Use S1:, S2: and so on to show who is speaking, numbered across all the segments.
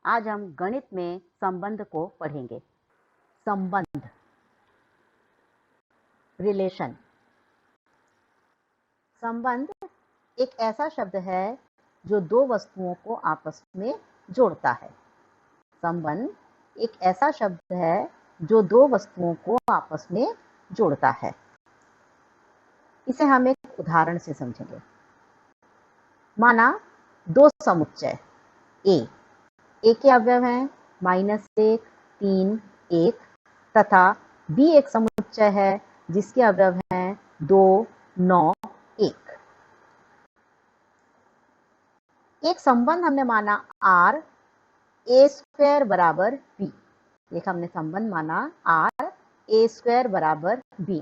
S1: आज हम गणित में संबंध को पढ़ेंगे। संबंध, रिलेशन। संबंध एक ऐसा शब्द है जो दो वस्तुओं को आपस में जोड़ता है। संबंध एक ऐसा शब्द है जो दो वस्तुओं को आपस में जोड़ता है। इसे हम एक उदाहरण से समझेंगे। माना दो समुच्चय ए के अवयव हैं -1, 3, 1 तथा बी एक समुच्चय है जिसके अवयव हैं 2, 9, 1। एक संबंध हमने माना R A² बराबर B। एक हमने संबंध माना R A² बराबर B,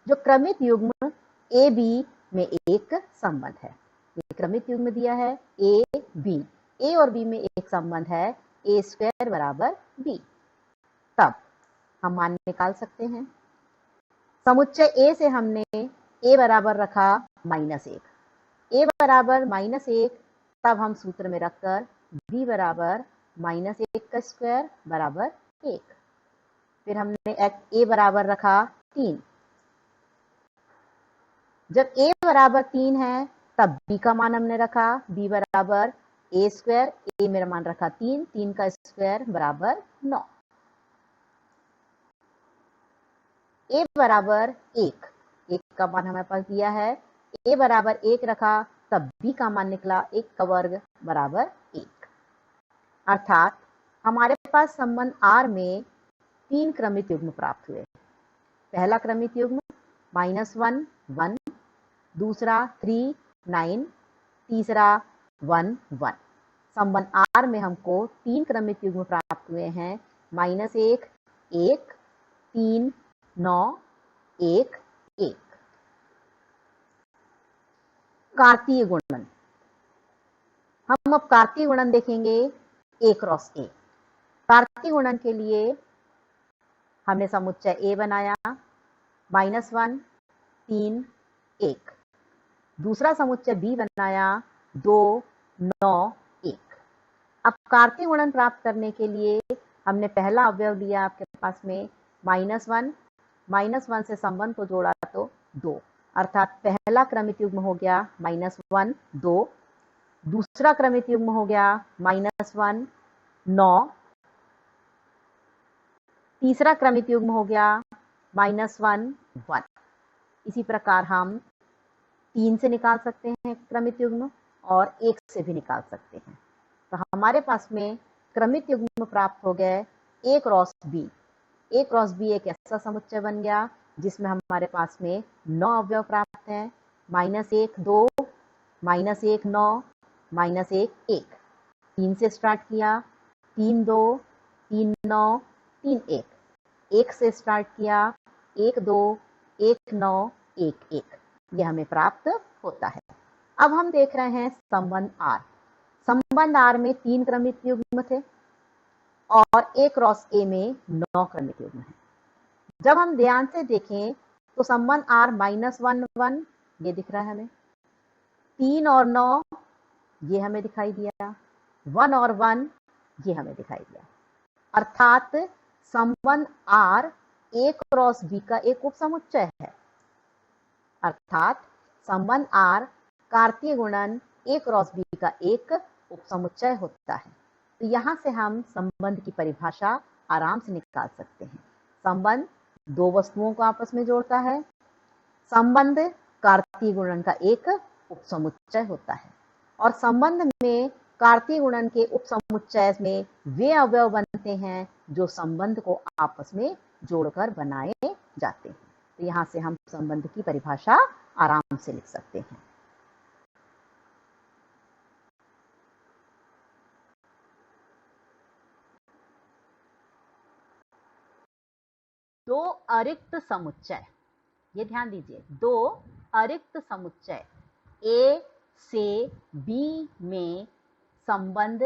S1: जो क्रमित युग्म AB में एक संबंध है। ये क्रमित युग्म दिया है A और B में एक संबंध है A² बराबर B। तब हम मान निकाल सकते हैं। समुच्चय A से हमने A बराबर रखा -1, A बराबर -1, तब हम सूत्र में रखकर B बराबर -1 का स्क्वायर बराबर 1। फिर हमने A बराबर रखा 3। जब A बराबर 3 है तब B का मान हमने रखा B बराबर A², A मेरा मान रखा 3, 3 का स्क्वायर बराबर 9। A बराबर 1 का मान हमारे पास दिया है। A बराबर 1 रखा तब B का मान निकला 1 का वर्ग बराबर 1। अर्थात हमारे पास संबंध R में 3 क्रमित युग्म प्राप्त हुए। पहला क्रमित युग्म -1, 1, दूसरा 3, 9, तीसरा 1, 1। संबंध R में हमको 3 क्रमित युग्म प्राप्त हुए हैं -1, 1, 3, 9, 1, 1। कार्तीय गुणन। हम अब कार्तीय गुणन देखेंगे A क्रॉस A। कार्तीय गुणन के लिए हमने समुच्चय A बनाया -1, 3, 1। दूसरा समुच्चय B बनाया 2, 9, 1। अब कार्तीय गुणन प्राप्त करने के लिए हमने पहला अवयव लिया आपके पास में -1 से संबंध को जोड़ा तो 2, अर्थात पहला क्रमित युग्म हो गया -1, 2। दूसरा क्रमित युग्म हो गया -1, 9। तीसरा क्रमित युग्म हो गया -1, 1। इसी प्रकार हम 3 से निकाल सकते हैं क्रमित युग्म और 1 से भी निकाल सकते हैं। तो हमारे पास में क्रमित युग्म प्राप्त हो गए A cross B। A cross B एक ऐसा समुच्चय बन गया जिसमें हमारे पास में 9 अवयव प्राप्त हैं -1, 2, -1, 9, -1, 1। 3 से स्टार्ट किया 3, 2, 3, 9, 3, 1। 1 से स्टार्ट किया 1, 2, 1, 9, 1, 1। यह हमें प्राप्त होता है। अब हम देख रहे हैं संबंध R। संबंध R में 3 क्रमित युग्म थे और A क्रॉस A में 9 क्रमित युग्म है। जब हम ध्यान से देखें तो संबंध R -1, 1 ये दिख रहा है हमें, 3 और 9 ये हमें दिखाई दिया, 1 और 1 ये हमें दिखाई दिया। अर्थात संबंध R A क्रॉस B का एक उपसमुच्चय है। अर्थात संबंध R कार्तीय गुणन A क्रॉस B का एक उपसमुच्चय होता है। तो यहाँ से हम संबंध की परिभाषा आराम से निकाल सकते हैं। संबंध दो वस्तुओं को आपस में जोड़ता है। संबंध कार्तीय गुणन का एक उपसमुच्चय होता है और संबंध में कार्तीय गुणन के उपसमुच्चय में वे अवयव बनते हैं जो संबंध को आपस में जोड़कर बनाए जाते हैं। तो यहाँ से हम संबंध की परिभाषा आराम से लिख सकते हैं। दो अरिक्त समुच्चय, ये ध्यान दीजिए, दो अरिक्त समुच्चय A से B में संबंध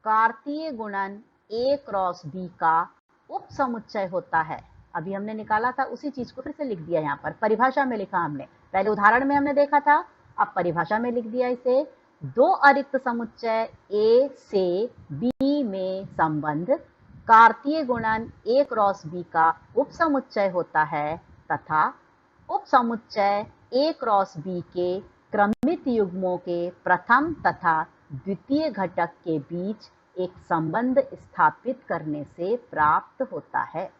S1: कार्तीय गुणन A क्रॉस B का उपसमुच्चय होता है। अभी हमने निकाला था उसी चीज को फिर से लिख दिया, यहाँ पर परिभाषा में लिखा हमने। पहले उदाहरण में हमने देखा था, अब परिभाषा में लिख दिया इसे। दो अरिक्त समुच्चय ए से बी में संबंध कार्तीय गुणन ए क्रॉस बी का उपसमुच्चय होता है तथा उपसमुच्चय ए क्रॉस बी के क्रमित युग्मों के प्रथम तथा द्वितीय घटक के बीच एक संबंध स्थापित करने से प्राप्त होता है।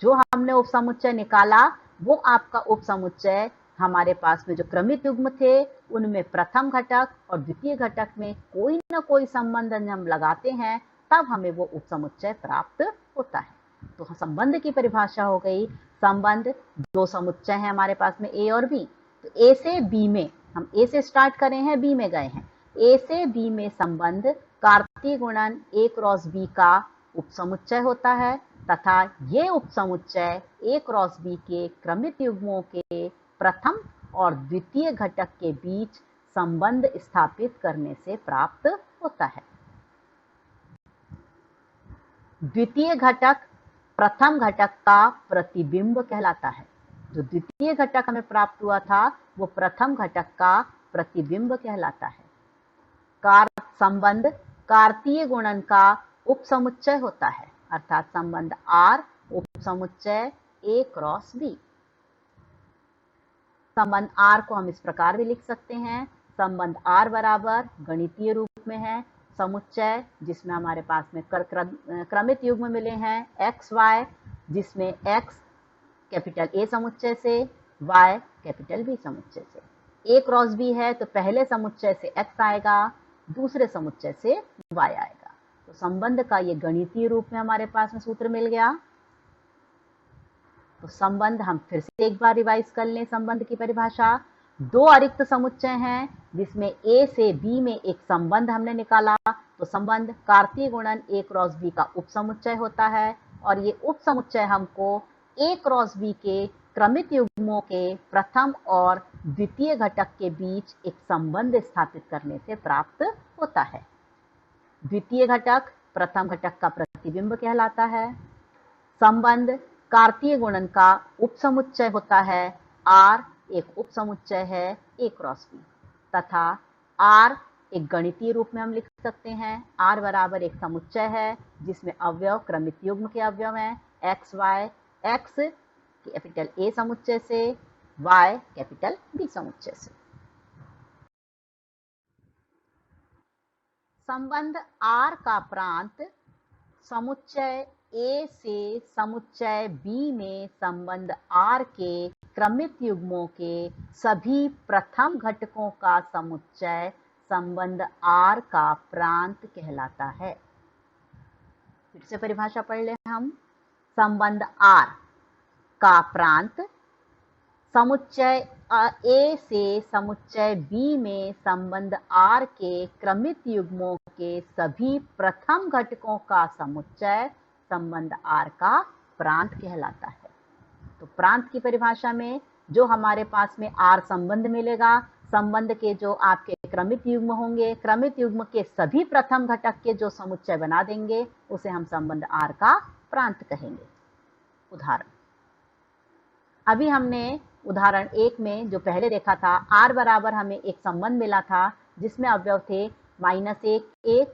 S1: जो हमने उपसमुच्चय निकाला वो आपका उपसमुच्चय हमारे पास में जो क्रमित युग्म थे उनमें प्रथम घटक और द्वितीय घटक में कोई ना कोई संबंध हम लगाते हैं तब हमें वो उपसमुच्चय प्राप्त होता है। तो संबंध की परिभाषा हो गई, संबंध दो समुच्चय हैं हमारे पास में ए और बी, तो ए से बी में, हम ए से स्टार्ट करे हैं बी में गए हैं, ए से बी में संबंध कार्तीय गुणन ए क्रॉस बी का उपसमुच्चय होता है तथा ये उपसमुच्चय ए क्रॉस बी के क्रमित युग्मों के प्रथम और द्वितीय घटक के बीच संबंध स्थापित करने से प्राप्त होता है। द्वितीय घटक प्रथम घटक का प्रतिबिंब कहलाता है। जो द्वितीय घटक हमें प्राप्त हुआ था वो प्रथम घटक का प्रतिबिंब कहलाता है। संबंध कार्तीय गुणन का उपसमुच्चय होता है, अर्थात संबंध R उपसमुच्चय A क्रॉस B। संबंध R को हम इस प्रकार भी लिख सकते हैं, संबंध R बराबर गणितीय रूप में है समुच्चय जिसमें हमारे पास में क्रमित युग्म मिले हैं x y, जिसमें x कैपिटल A समुच्चय से, y कैपिटल B समुच्चय से। A क्रॉस B है तो पहले समुच्चय से x आएगा, दूसरे समुच्चय से y आएगा। तो संबंध का ये गणितीय रूप में हमारे पास में सूत्र मिल गया। तो संबंध हम फिर से एक बार रिवाइज कर लें। संबंध की परिभाषा, दो अरिक्त समुच्चय हैं जिसमें ए से बी में एक संबंध हमने निकाला, तो संबंध कार्तीय गुणन ए क्रॉस बी का उपसमुच्चय होता है और ये उपसमुच्चय हमको ए क्रॉस बी के क्रमित युग्मों के प्रथम और द्वितीय घटक के बीच एक संबंध स्थापित करने से प्राप्त होता है। द्वितीय घटक प्रथम घटक का प्रतिबिंब कहलाता है। संबंध कार्तीय गुणन का उपसमुच्चय होता है, R एक उपसमुच्चय है A क्रॉस B तथा R एक गणितीय रूप में हम लिख सकते हैं, R बराबर एक समुच्चय है जिसमें अवयव क्रमित युग्म के अवयव हैं x y, x capital A समुच्चय से, y कैपिटल B समुच्चय से। संबंध R का प्रांत समुच्चय A से समुच्चय B में संबंध R के क्रमित युग्मों के सभी प्रथम घटकों का समुच्चय संबंध R का प्रांत कहलाता है। फिर से परिभाषा पढ़ लें हम। संबंध R का प्रांत समुच्चय A से समुच्चय B में संबंध R के क्रमित युग्मों के सभी प्रथम घटकों का समुच्चय संबंध R का प्रांत कहलाता है। तो प्रांत की परिभाषा में जो हमारे पास में R संबंध मिलेगा, संबंध के जो आपके क्रमित युग्म होंगे, क्रमित युग्म के सभी प्रथम घटक के जो समुच्चय बना देंगे उसे हम संबंध R का प्रांत कहेंगे। उदाहरण, अभी हमने उदाहरण 1 में जो पहले देखा था, R बराबर हमें एक संबंध मिला था जिसमें अवयव थे -1 1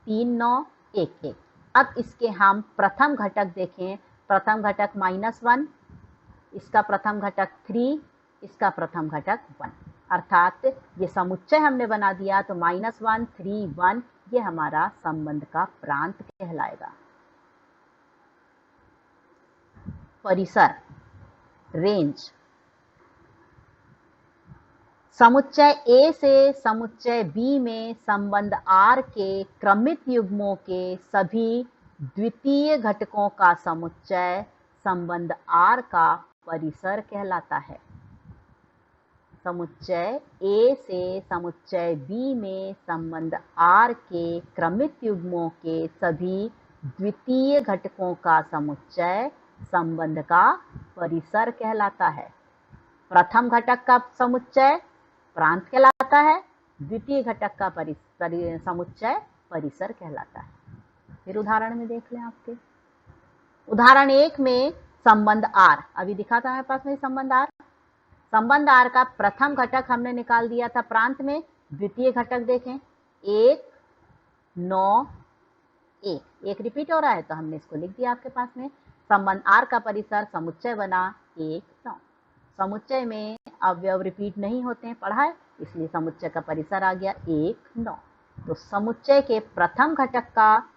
S1: 3 9 1 1। अब इसके हम प्रथम घटक देखें, प्रथम घटक -1, इसका प्रथम घटक 3, इसका प्रथम घटक 1, अर्थात ये समुच्चय हमने बना दिया तो -1 3 1 ये हमारा संबंध का प्रांत कहलाएगा। परिसर, रेंज, समुच्चय A से समुच्चय B में संबंध R के क्रमित युग्मों के सभी द्वितीय घटकों का समुच्चय संबंध R का परिसर कहलाता है। समुच्चय A से समुच्चय B में संबंध R के क्रमित युग्मों के सभी द्वितीय घटकों का समुच्चय संबंध का परिसर कहलाता है। प्रथम घटक का समुच्चय प्रांत कहलाता है, द्वितीय घटक का समुच्चय परिसर कहलाता है। फिर उदाहरण में देख लें आपके। उदाहरण 1 में संबंध R, अभी दिखा था हमारे पास में संबंध R। संबंध R का प्रथम घटक हमने निकाल दिया था प्रांत में, द्वितीय घटक देखें, 1 9 1, एक रिपीट हो रहा है तो हमने इसको लिख दिया आपके पास में। संबंध R का परिसर समुच्चय बना 1 9। समुच्चय में अवयव रिपीट नहीं होते हैं, पढ़ा है, इसलिए समुच्चय का परिसर आ गया 1 9। तो समुच्चय के प्रथम घटक का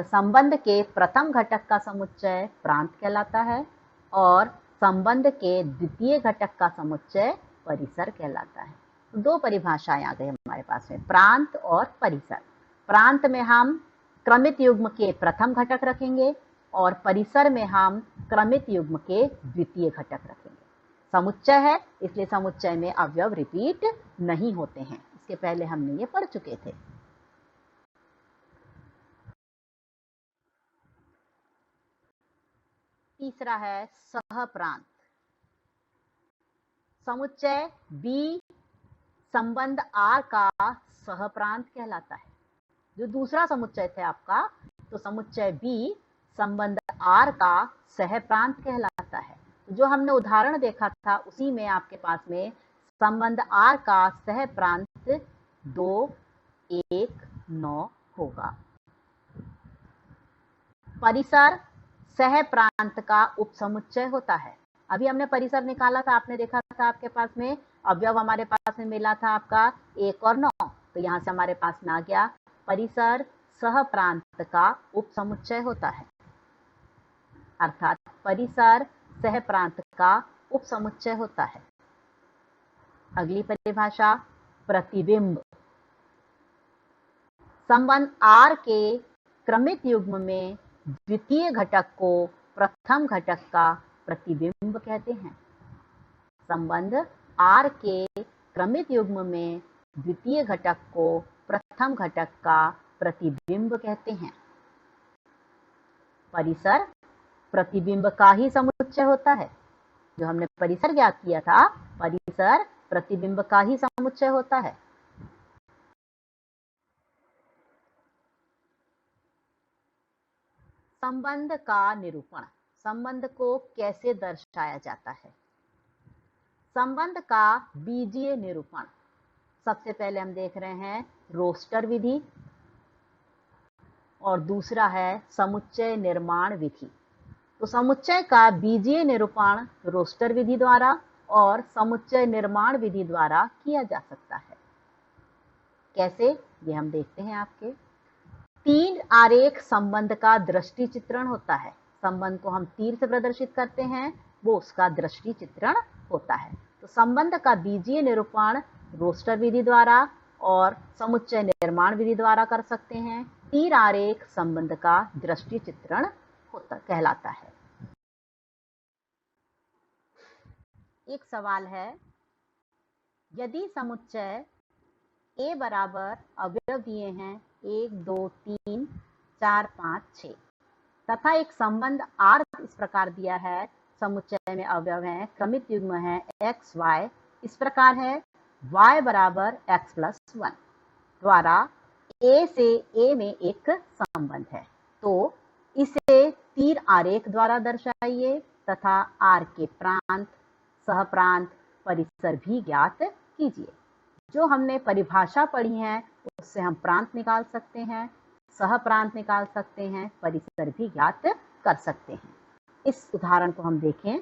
S1: संबंध के प्रथम घटक का समुच्चय प्रांत कहलाता है और संबंध के द्वितीय घटक का समुच्चय परिसर कहलाता है। तो दो परिभाषाएं आ गई हमारे पास में, प्रांत और परिसर। प्रांत में हम क्रमित युग्म के प्रथम घटक रखेंगे और परिसर में हम क्रमित युग्म के द्वितीय घटक रखेंगे। समुच्चय है इसलिए समुच्चय में अवयव रिपीट नहीं होते हैं, इसके पहले हमने ये पढ़ चुके थे। तीसरा है सहप्रांत। समुच्चय B संबंध R का सहप्रांत कहलाता है। जो दूसरा समुच्चय थे आपका, तो समुच्चय B संबंध R का सहप्रांत कहलाता है। जो हमने उदाहरण देखा था उसी में आपके पास में संबंध R का सहप्रांत 2 1 9 होगा। परिसर सहप्रांत का उपसमुच्चय होता है। अभी हमने परिसर निकाला था, आपने देखा था आपके पास में अवयव हमारे पास में मिला था आपका 1 और 9, तो यहाँ से हमारे पास में आ गया परिसर सहप्रांत का उपसमुच्चय होता है, अर्थात परिसर सहप्रांत का उपसमुच्चय होता है। अगली परिभाषा प्रतिबिंब। संबंध R के क्रमित युग्म में द्वितीय घटक को प्रथम घटक का प्रतिबिंब कहते हैं। संबंध R के क्रमित युग्म में द्वितीय घटक को प्रथम घटक का प्रतिबिंब कहते हैं। परिसर प्रतिबिंब का ही समुच्चय होता है। जो हमने परिसर ज्ञात किया था, परिसर प्रतिबिंब का ही समुच्चय होता है। संबंध का निरूपण। संबंध को कैसे दर्शाया जाता है? संबंध का बीजीय निरूपण। सबसे पहले हम देख रहे हैं रोस्टर विधि और दूसरा है समुच्चय निर्माण विधि। तो समुच्चय का बीजीय निरूपण रोस्टर विधि द्वारा और समुच्चय निर्माण विधि द्वारा किया जा सकता है। कैसे, ये हम देखते हैं। आपके 3 आरेख संबंध का दृष्टि चित्रण होता है। संबंध को हम तीर से प्रदर्शित करते हैं, वो उसका दृष्टि चित्रण होता है। तो संबंध का बीजीय निरूपण रोस्टर विधि द्वारा और समुच्चय निर्माण विधि द्वारा कर सकते हैं। तीर आरेख संबंध का दृष्टि चित्रण होता कहलाता है। एक सवाल है, यदि समुच्चय A बराबर अवयव दिए हैं 1 2 3 4 5 6 तथा एक संबंध R इस प्रकार दिया है, समुच्चय में अवयव हैं, क्रमित युग्म है x y इस प्रकार है, y बराबर x प्लस 1 द्वारा A से A में एक संबंध है। तो इसे तीर आरेख द्वारा दर्शाइए तथा R के प्रांत, सहप्रांत, परिसर भी ज्ञात कीजिए। जो हमने परिभाषा पढ़ी है उससे हम प्रांत निकाल सकते हैं, सहप्रांत निकाल सकते हैं, परिसर भी ज्ञात कर सकते हैं। इस उदाहरण को हम देखें।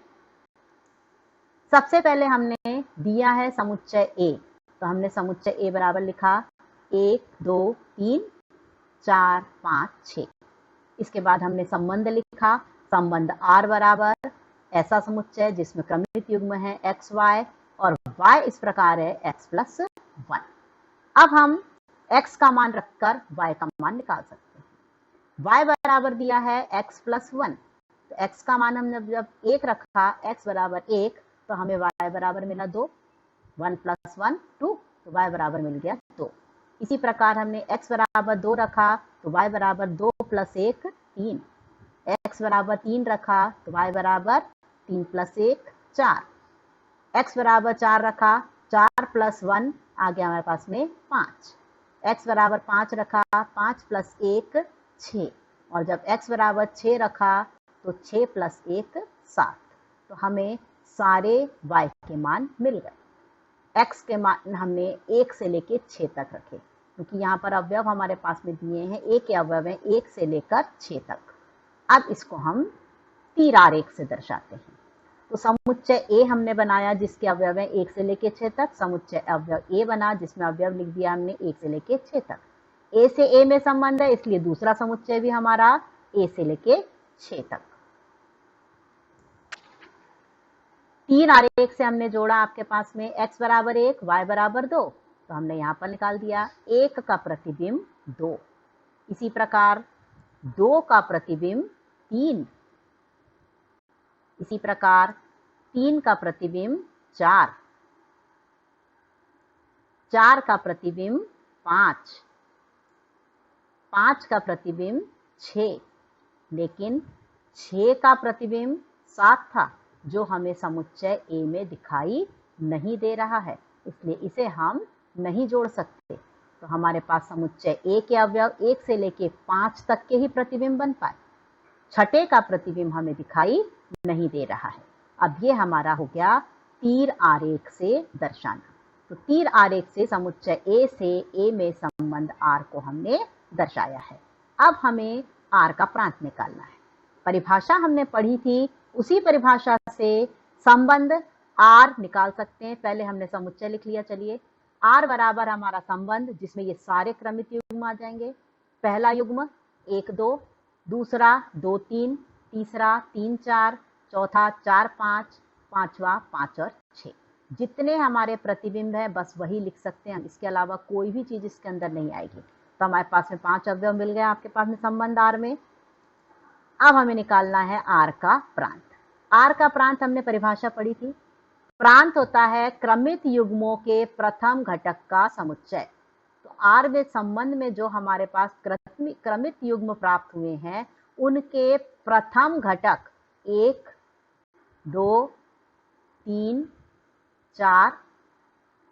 S1: सबसे पहले हमने दिया है समुच्चय A, तो हमने समुच्चय A बराबर लिखा 1 2 3 4 5 6। इसके बाद हमने संबंध लिखा, संबंध R बराबर ऐसा समुच्चय जिसमें क्रमित युग्म है x y और y इस प्रकार है x प्लस 1। अब हम x का मान रखकर y का मान निकाल सकते हैं। y बराबर दिया है x प्लस 1, तो x का मान हमने जब 1 रखा, x बराबर 1, तो हमें y बराबर मिला 2, 1 प्लस 1 2, तो y बराबर मिल गया 2। इसी प्रकार हमने x बराबर 2 रखा तो y बराबर 2 प्लस 1 3, x बराबर 3 रखा तो y बराबर 3 प्लस 1 4, x बराबर 4 रखा, 4 प्लस 1 आ गया हमारे पास में 5, x बराबर 5 रखा, 5 प्लस 1 6, और जब x बराबर 6 रखा तो 6 प्लस 1 7। तो हमें सारे y के मान मिल गए। x के मान हमने 1 से लेके 6 तक रखे, क्योंकि यहाँ पर अवयव हमारे पास में दिए हैं, a के अवयव हैं 1 से लेकर 6 तक। अब इसको हम तीर आरेख से दर्शाते हैं। तो समुच्चय A हमने बनाया जिसके अवयव हैं 1 से लेके 6 तक, समुच्चय अवयव A बना जिसमें अवयव लिख दिया हमने 1 से लेके 6 तक। A से A में संबंध है, इसलिए दूसरा समुच्चय भी हमारा A से लेके 6 तक। तीर आरेख से हमने जोड़ा आपके पास में x बराबर 1, y बराबर 2, तो हमने यहाँ पर निकाल दिया 1 का प्रतिबिंब 2, इसी प्रकार 2 का प्रतिबिंब 3, इसी प्रकार 3 का प्रतिबिंब 4, 4 का प्रतिबिंब 5, 5 का प्रतिबिंब 6, लेकिन 6 का प्रतिबिंब 7 था जो हमें समुच्चय A में दिखाई नहीं दे रहा है, इसलिए इसे हम नहीं जोड़ सकते। तो हमारे पास समुच्चय A के अवयव 1 से लेके 5 तक के ही प्रतिबिंब बन पाए, छठे का प्रतिबिंब हमें दिखाई नहीं दे रहा है। अब ये हमारा हो गया तीर आरेख से दर्शाना। तो तीर आरेख से समुच्चय A से A में संबंध R को हमने दर्शाया है। अब हमें R का प्रांत निकालना है। परिभाषा हमने पढ़ी थी, उसी परिभाषा से संबंध R निकाल सकते हैं। पहले हमने समुच्चय लिख लिया, चलिए R बराबर हमारा संबंध जिसमें ये सारे क्रमित युग्म आ जाएंगे। पहला युग्म 1 2, दूसरा 2 3, तीसरा 3 4, चौथा 4 5, पांचवा 5 और 6। जितने हमारे प्रतिबिंब है बस वही लिख सकते हैं, इसके अलावा कोई भी चीज इसके अंदर नहीं आएगी। तो हमारे पास में 5 अवयव मिल गए आपके पास में संबंध R में। अब हमें निकालना है R का प्रांत। R का प्रांत हमने परिभाषा पढ़ी थी, प्रांत होता है क्रमित युग्मों के प्रथम घटक का समुच्चय। तो R में संबंध में जो हमारे पास क्रमित युग्म प्राप्त हुए हैं उनके प्रथम घटक 1 2 3 4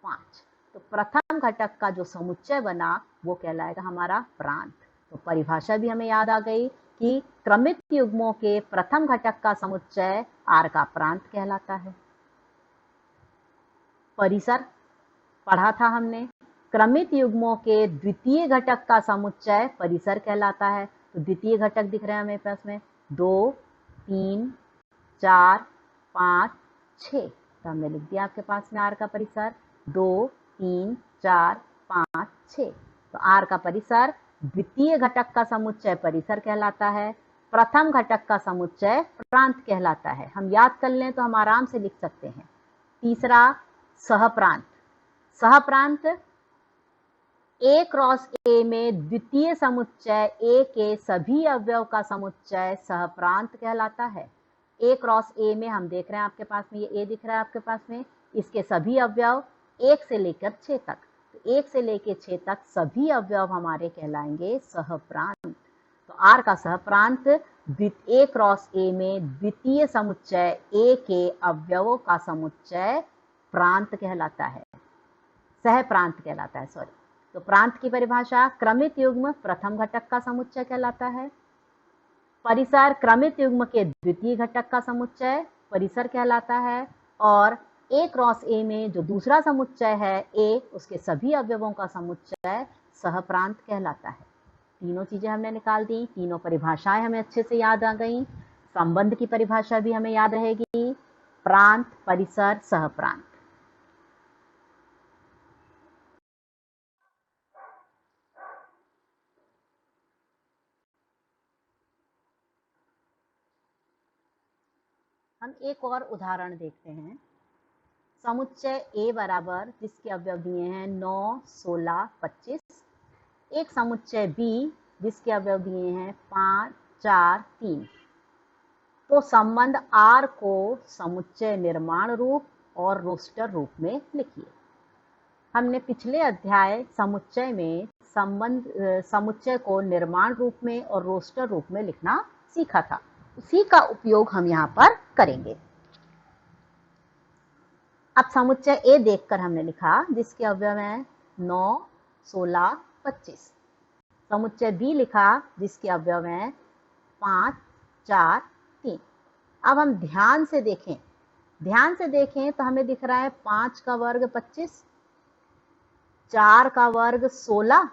S1: 5, तो प्रथम घटक का जो समुच्चय बना वो कहलाएगा हमारा प्रांत। तो परिभाषा भी हमें याद आ गई कि क्रमित युग्मों के प्रथम घटक का समुच्चय R का प्रांत कहलाता है। परिसर पढ़ा था हमने, क्रमित युग्मों के द्वितीय घटक का समुच्चय परिसर कहलाता है। तो द्वितीय घटक दिख रहे हैं हमें पास में 2 3 4 5 6, तो हमने लिख दिया आपके पास में R का परिसर 2 3 4 5 6। तो R का परिसर द्वितीय घटक का समुच्चय परिसर कहलाता है, प्रथम घटक का समुच्चय प्रांत कहलाता है। हम याद कर लें तो हम आराम से लिख सकते हैं। तीसरा सहप्रांत, सहप्रांत A क्रॉस A में द्वितीय समुच्चय A के सभी अवयव का समुच्चय सहप्रांत कहलाता है। A क्रॉस A में हम देख रहे हैं आपके पास में ये A दिख रहा है आपके पास में, इसके सभी अवयव 1 से लेकर 6 तक, तो 1 से लेकर 6 तक सभी अवयव हमारे कहलाएंगे सहप्रांत। तो R का सहप्रांत A क्रॉस A में द्वितीय समुच्चय A के अवयवों का समुच्चय प्रांत कहलाता है, सहप्रांत कहलाता है, सॉरी। तो प्रांत की परिभाषा क्रमित युग्म प्रथम घटक का समुच्चय कहलाता है, परिसर क्रमित युग्म के द्वितीय घटक का समुच्चय परिसर कहलाता है, और A क्रॉस A में जो दूसरा समुच्चय है A, उसके सभी अवयवों का समुच्चय सहप्रांत कहलाता है। तीनों चीजें हमने निकाल दी, तीनों परिभाषाएं हमें अच्छे से याद आ गई, संबंध की परिभाषा भी हमें याद रहेगी, प्रांत परिसर सहप्रांत। हम एक और उदाहरण देखते हैं। समुच्चय A बराबर जिसके अवयव दिए हैं 9 16 25, एक समुच्चय B जिसके अवयव दिए हैं 5 4 3। तो संबंध R को समुच्चय निर्माण रूप और रोस्टर रूप में लिखिए। हमने पिछले अध्याय समुच्चय में समुच्चय को निर्माण रूप में और रोस्टर रूप में लिखना सीखा था, उसी का उपयोग हम यहाँ पर करेंगे। अब समुच्चय A देखकर हमने लिखा जिसके अवयव हैं 9 16 25, समुच्चय B लिखा जिसके अवयव हैं 5 4 3। अब हम ध्यान से देखें ध्यान से देखें तो हमें दिख रहा है 5 का वर्ग 25, 4 का वर्ग 16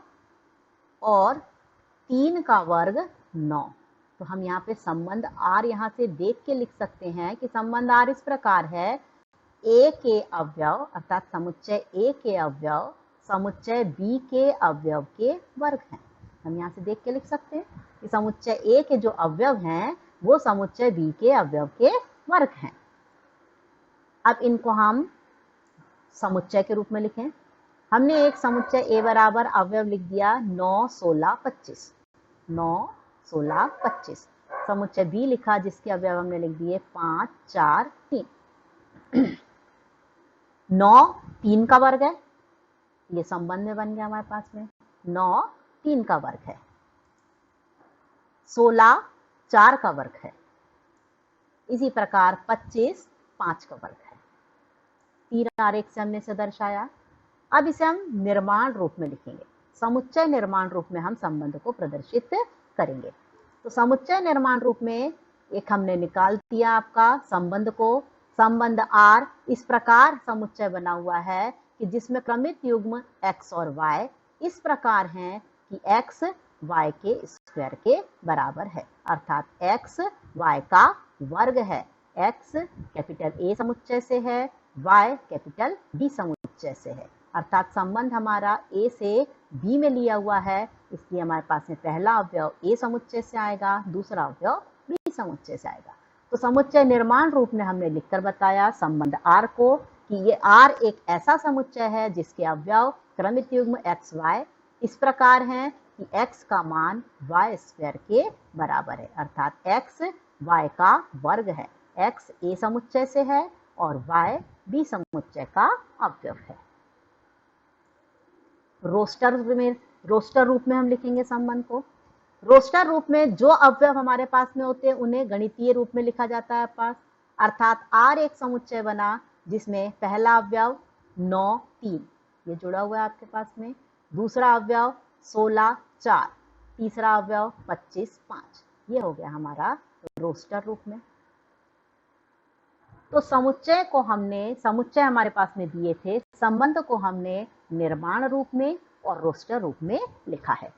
S1: और 3 का वर्ग 9। तो हम यहाँ पे संबंध R यहाँ से देख के लिख सकते हैं कि संबंध R इस प्रकार है, A के अवयव अर्थात समुच्चय A के अवयव समुच्चय B के अवयव के वर्ग हैं। हम यहाँ से देख के लिख सकते हैं कि समुच्चय A के जो अवयव हैं वो समुच्चय B के अवयव के वर्ग हैं। अब इनको हम समुच्चय के रूप में लिखें। हमने एक समुच्चय A बराबर अवयव लिख दिया 9, 16, 25। 9, 16, 25। समुच्चय B लिखा जिसके अवयव हमने लिख दिए 5, 4, 3। 9 3 का वर्ग है, ये संबंध में बन गया हमारे पास में। 9 3 का वर्ग है। 16 4 का वर्ग है। इसी प्रकार 25 5 का वर्ग है। तीर आरेख से हमने इसे दर्शाया। अब इसे हम निर्माण रूप में लिखेंगे। समुच्चय निर्माण रूप में हम संबंध को प्रदर्शित करेंगे। तो समुच्चय निर्माण रूप में एक हमने निकाल दिया आपका संबंध को। संबंध R इस प्रकार समुच्चय बना हुआ है कि जिसमें क्रमित युग्म x और y इस प्रकार हैं कि x y के स्क्वायर के बराबर है, अर्थात x y का वर्ग है। x कैपिटल A समुच्चय से है, y कैपिटल B समुच्चय से है, अर्थात संबंध हमारा A से B में लिया हुआ है, इसलिए हमारे पास में पहला अवयव A समुच्चय से आएगा, दूसरा अवयव B समुच्चय से आएगा। तो समुच्चय निर्माण रूप में हमने लिखकर बताया संबंध R को कि ये R एक ऐसा समुच्चय है जिसके अवयव क्रमित युग्म x y इस प्रकार हैं कि x का मान y स्क्वायर के बराबर है, अर्थात x y का वर्ग है। x A समुच्चय से है और y B समुच्चय का अवयव है। रोस्टर रूप में हम लिखेंगे संबंध को। रोस्टर रूप में जो अवयव हमारे पास में होते हैं उन्हें गणितीय रूप में लिखा जाता है पास, अर्थात R एक समुच्चय बना जिसमें पहला अवयव 9 3 ये जुड़ा हुआ है आपके पास में, दूसरा अवयव 16 4, तीसरा अवयव 25 5। ये हो गया हमारा रोस्टर रूप में। तो समुच्चय हमारे पास में दिए थे, संबंध को हमने निर्माण रूप में और रोस्टर रूप में लिखा है।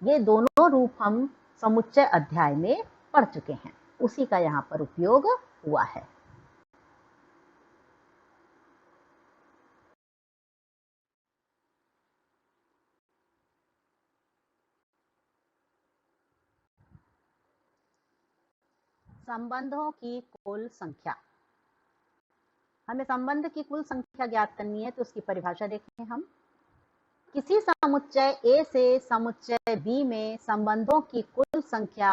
S1: ये दोनों रूप हम समुच्चय अध्याय में पढ़ चुके हैं, उसी का यहाँ पर उपयोग हुआ है। संबंधों की कुल संख्या। हमें संबंध की कुल संख्या ज्ञात करनी है, तो उसकी परिभाषा देखें हम। किसी समुच्चय A से समुच्चय B में संबंधों की कुल संख्या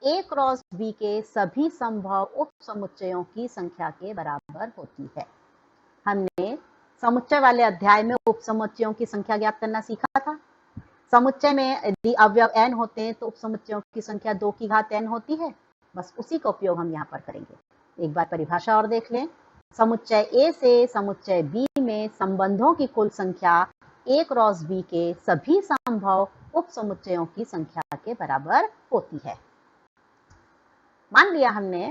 S1: A क्रॉस B के सभी संभव उप समुच्चयों की संख्या के बराबर होती है। हमने समुच्चय वाले अध्याय में उप समुच्चयों की संख्या ज्ञात करना सीखा था। समुच्चय में यदि अवयव n होते हैं तो उप समुच्चयों की संख्या 2 की घात n होती है। बस उसी का उपयोग हम यहाँ पर करेंगे। एक बार परिभाषा और देख लें। समुच्चय A से समुच्चय B में संबंधों की कुल संख्या A क्रॉस B के सभी संभव उप समुच्चयों की संख्या के बराबर होती है। मान लिया हमने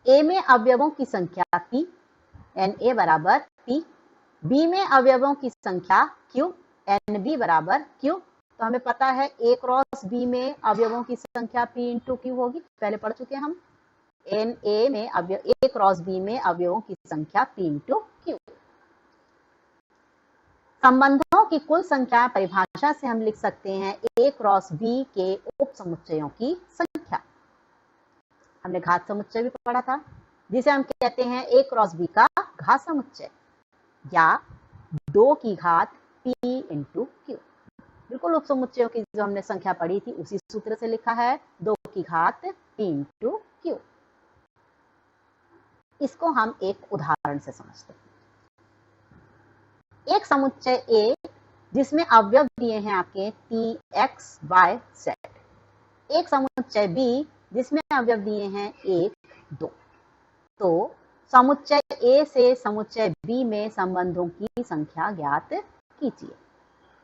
S1: A में अवयवों की संख्या P, NA बराबर P, B में अवयवों की संख्या Q, NB बराबर Q। तो हमें पता है A क्रॉस B में अवयवों की संख्या P इंटू Q होगी, पहले पढ़ चुके हम। NA में A क्रॉस B में अवयवों की संख्या P इंटू Q। संबंधों की कुल संख्या परिभाषा से हम लिख सकते हैं A क्रॉस B के उप समुच्चयों की संख्या। हमने घात समुच्चय भी पढ़ा था, जिसे हम कहते हैं A क्रॉस B का घात समुच्चय या 2 की घात P इंटू Q। बिल्कुल उप समुच्चयों की जो हमने संख्या पढ़ी थी उसी सूत्र से लिखा है, 2 की घात P इंटू Q। इसको हम एक उदाहरण से समझते हैं। एक समुच्चय A जिसमें अवयव दिए हैं आपके T X Y Z, एक समुच्चय B जिसमें अवयव दिए हैं 1 2। तो समुच्चय A से समुच्चय B में संबंधों की संख्या ज्ञात कीजिए।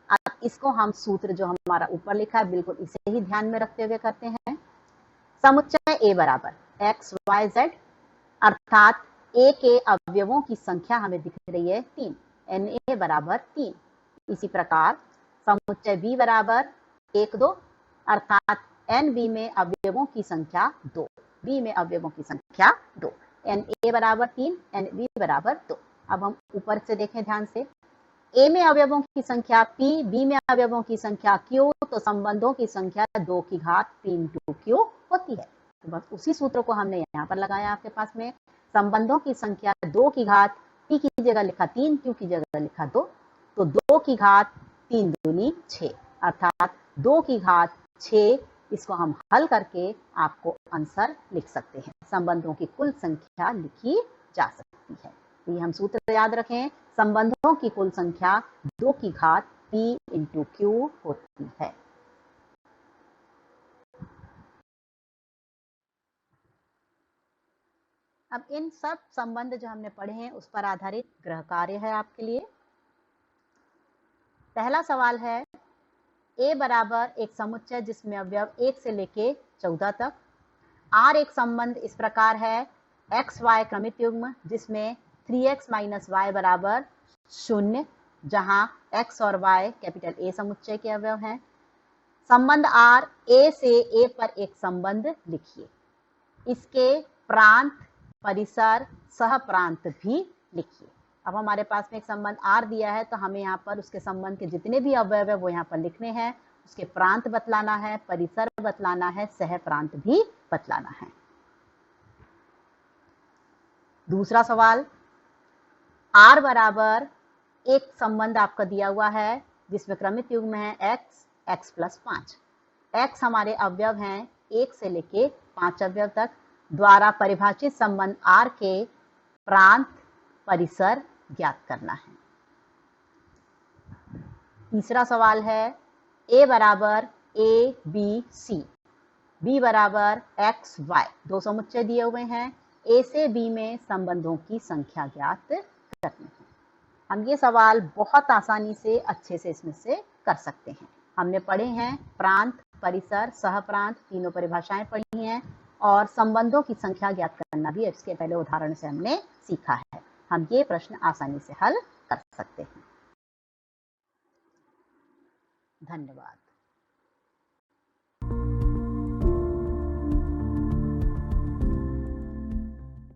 S1: अब इसको हम सूत्र जो हमारा ऊपर लिखा है बिल्कुल इसे ही ध्यान में रखते हुए करते हैं। समुच्चय A बराबर X Y Z, अर्थात ए के अवयवों की संख्या हमें दिख रही है 3, Na बराबर 3। इसी प्रकार समुच्चय B बराबर 1 2, अर्थात NB में अवयवों की संख्या 2, B में अवयवों की संख्या 2, Na बराबर 3, NB बराबर 2। अब हम ऊपर से देखें ध्यान से, A में अवयवों की संख्या P, B में अवयवों की संख्या Q, तो संबंधों की संख्या 2 की घात 3 2Q होती है। तो बस उसी सूत्र को हमने यहाँ पर लगाया आपके पास में। संबंधों की संख्या 2 की घात, P की जगह लिखा 3, Q की जगह लिखा 2, तो 2 की घात 3 दूनी 6, अर्थात 2 की घात 6। इसको हम हल करके आपको आंसर लिख सकते हैं। संबंधों की कुल संख्या लिखी जा सकती है। ये हम सूत्र याद रखें, संबंधों की कुल संख्या 2 की घात P × Q होती है। अब इन सब संबंध जो हमने पढ़े हैं उस पर आधारित गृह कार्य है आपके लिए। पहला सवाल है, A बराबर एक समुच्चय जिसमें अवयव 1 से लेके 14 तक। R एक संबंध इस प्रकार है, x y क्रमित युग्म जिसमें 3x - y बराबर 0, जहां x और y कैपिटल A समुच्चय के अवयव हैं। संबंध R, A से A पर एक संबंध लिखिए। इसके प्रांत, परिसर, सह प्रांत भी लिखिए। अब हमारे पास में एक संबंध R दिया है, तो हमें यहाँ पर उसके संबंध के जितने भी अवयव है वो यहाँ पर लिखने हैं। उसके प्रांत बतलाना है, परिसर बतलाना है, सह प्रांत भी बतलाना है। दूसरा सवाल, R बराबर एक संबंध आपका दिया हुआ है जिसमें क्रमित युग्म है x, x + 5। x हमारे अवयव हैं 1 से लेके 5 अवयव तक। द्वारा परिभाषित संबंध R के प्रांत, परिसर ज्ञात करना है। तीसरा सवाल है, A बराबर A B C, B बराबर x y, दो समुच्चय दिए हुए हैं। A से B में संबंधों की संख्या ज्ञात करनी है। हम ये सवाल बहुत आसानी से अच्छे से इसमें से कर सकते हैं। हमने पढ़े हैं प्रांत, परिसर, सह प्रांत, तीनों परिभाषाएं पढ़ी हैं, और संबंधों की संख्या ज्ञात करना भी इसके पहले उदाहरण से हमने सीखा है। हम ये प्रश्न आसानी से हल कर सकते हैं। धन्यवाद।